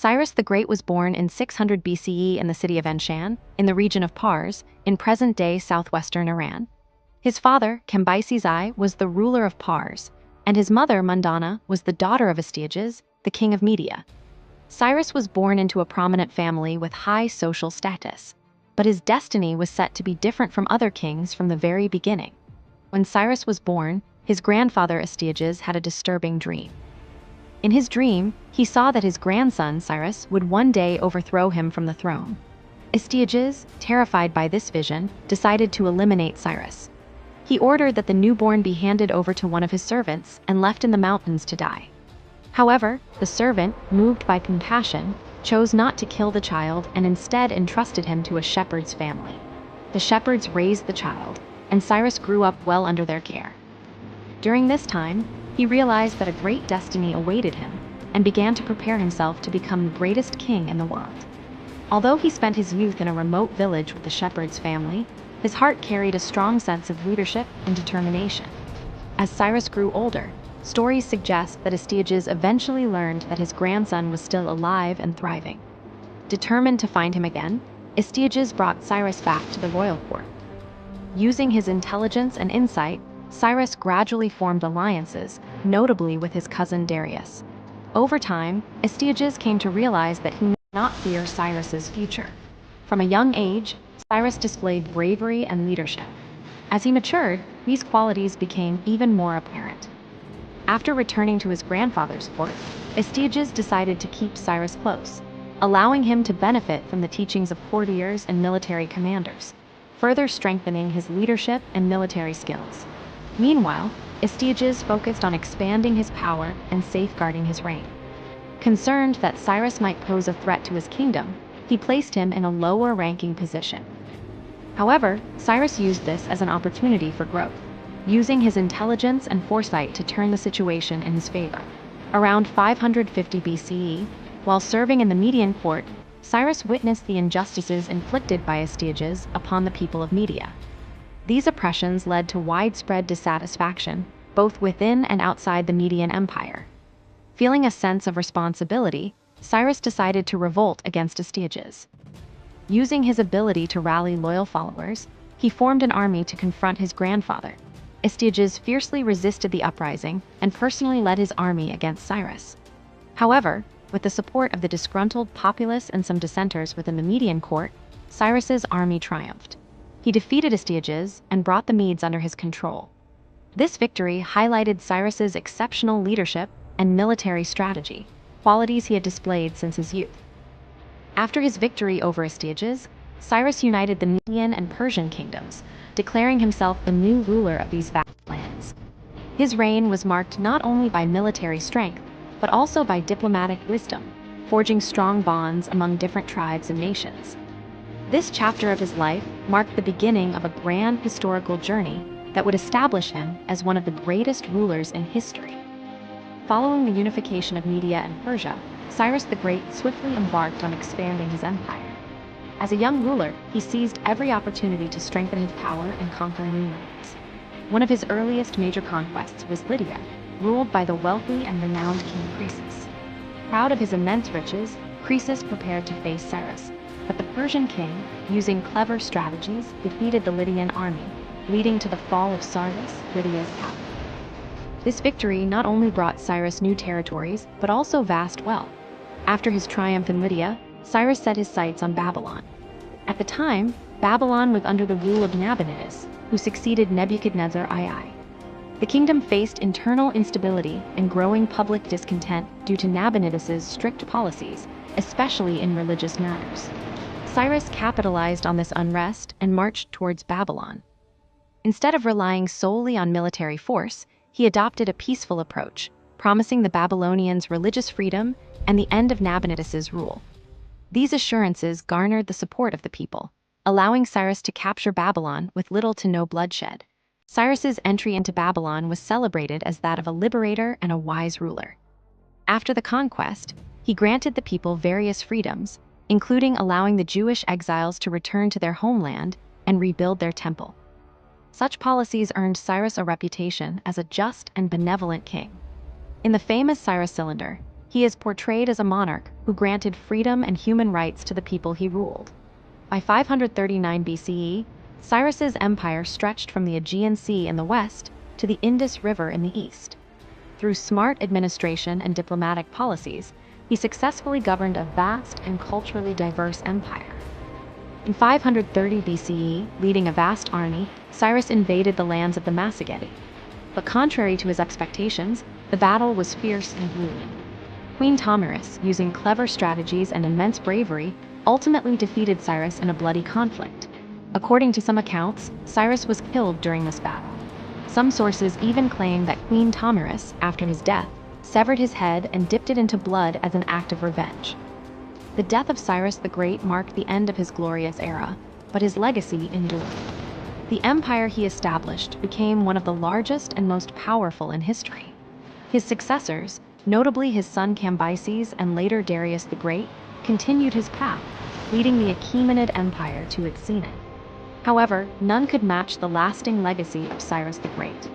Cyrus the Great was born in 600 BCE in the city of Anshan, in the region of Pars, in present-day southwestern Iran. His father, Cambyses I, was the ruler of Pars, and his mother, Mundana, was the daughter of Astyages, the king of Media. Cyrus was born into a prominent family with high social status, but his destiny was set to be different from other kings from the very beginning. When Cyrus was born, his grandfather Astyages had a disturbing dream. In his dream, he saw that his grandson Cyrus would one day overthrow him from the throne. Astyages, terrified by this vision, decided to eliminate Cyrus. He ordered that the newborn be handed over to one of his servants and left in the mountains to die. However, the servant, moved by compassion, chose not to kill the child and instead entrusted him to a shepherd's family. The shepherds raised the child, and Cyrus grew up well under their care. During this time, he realized that a great destiny awaited him and began to prepare himself to become the greatest king in the world. Although he spent his youth in a remote village with the shepherd's family, his heart carried a strong sense of leadership and determination. As Cyrus grew older, stories suggest that Astyages eventually learned that his grandson was still alive and thriving. Determined to find him again, Astyages brought Cyrus back to the royal court. Using his intelligence and insight, Cyrus gradually formed alliances, notably with his cousin Darius. Over time, Astyages came to realize that he need not fear Cyrus's future. From a young age, Cyrus displayed bravery and leadership. As he matured, these qualities became even more apparent. After returning to his grandfather's court, Astyages decided to keep Cyrus close, allowing him to benefit from the teachings of courtiers and military commanders, further strengthening his leadership and military skills. Meanwhile, Astyages focused on expanding his power and safeguarding his reign. Concerned that Cyrus might pose a threat to his kingdom, he placed him in a lower-ranking position. However, Cyrus used this as an opportunity for growth, using his intelligence and foresight to turn the situation in his favor. Around 550 BCE, while serving in the Median court, Cyrus witnessed the injustices inflicted by Astyages upon the people of Media. These oppressions led to widespread dissatisfaction, both within and outside the Median Empire. Feeling a sense of responsibility, Cyrus decided to revolt against Astyages. Using his ability to rally loyal followers, he formed an army to confront his grandfather. Astyages fiercely resisted the uprising and personally led his army against Cyrus. However, with the support of the disgruntled populace and some dissenters within the Median court, Cyrus's army triumphed. He defeated Astyages and brought the Medes under his control. This victory highlighted Cyrus's exceptional leadership and military strategy, qualities he had displayed since his youth. After his victory over Astyages, Cyrus united the Median and Persian kingdoms, declaring himself the new ruler of these vast lands. His reign was marked not only by military strength, but also by diplomatic wisdom, forging strong bonds among different tribes and nations. This chapter of his life marked the beginning of a grand historical journey that would establish him as one of the greatest rulers in history. Following the unification of Media and Persia, Cyrus the Great swiftly embarked on expanding his empire. As a young ruler, he seized every opportunity to strengthen his power and conquer new lands. One of his earliest major conquests was Lydia, ruled by the wealthy and renowned King Croesus. Proud of his immense riches, Croesus prepared to face Cyrus, but the Persian king, using clever strategies, defeated the Lydian army, leading to the fall of Cyrus, Lydia's capital. This victory not only brought Cyrus new territories, but also vast wealth. After his triumph in Lydia, Cyrus set his sights on Babylon. At the time, Babylon was under the rule of Nabonidus, who succeeded Nebuchadnezzar II. The kingdom faced internal instability and growing public discontent due to Nabonidus's strict policies, especially in religious matters. Cyrus capitalized on this unrest and marched towards Babylon. Instead of relying solely on military force, he adopted a peaceful approach, promising the Babylonians religious freedom and the end of Nabonidus's rule. These assurances garnered the support of the people, allowing Cyrus to capture Babylon with little to no bloodshed. Cyrus's entry into Babylon was celebrated as that of a liberator and a wise ruler. After the conquest, he granted the people various freedoms, including allowing the Jewish exiles to return to their homeland and rebuild their temple. Such policies earned Cyrus a reputation as a just and benevolent king. In the famous Cyrus Cylinder, He is portrayed as a monarch who granted freedom and human rights to the people he ruled. By 539 BCE, Cyrus's empire stretched from the Aegean Sea in the west to the Indus River in the east. Through smart administration and diplomatic policies, he successfully governed a vast and culturally diverse empire. In 530 BCE, leading a vast army, Cyrus invaded the lands of the Massagetae. But contrary to his expectations, the battle was fierce and grueling. Queen Tomyris, using clever strategies and immense bravery, ultimately defeated Cyrus in a bloody conflict. According to some accounts, Cyrus was killed during this battle. Some sources even claim that Queen Tomyris, after his death, severed his head and dipped it into blood as an act of revenge. The death of Cyrus the Great marked the end of his glorious era, but his legacy endured. The empire he established became one of the largest and most powerful in history. His successors, notably his son Cambyses and later Darius the Great, continued his path, leading the Achaemenid Empire to its zenith. However, none could match the lasting legacy of Cyrus the Great.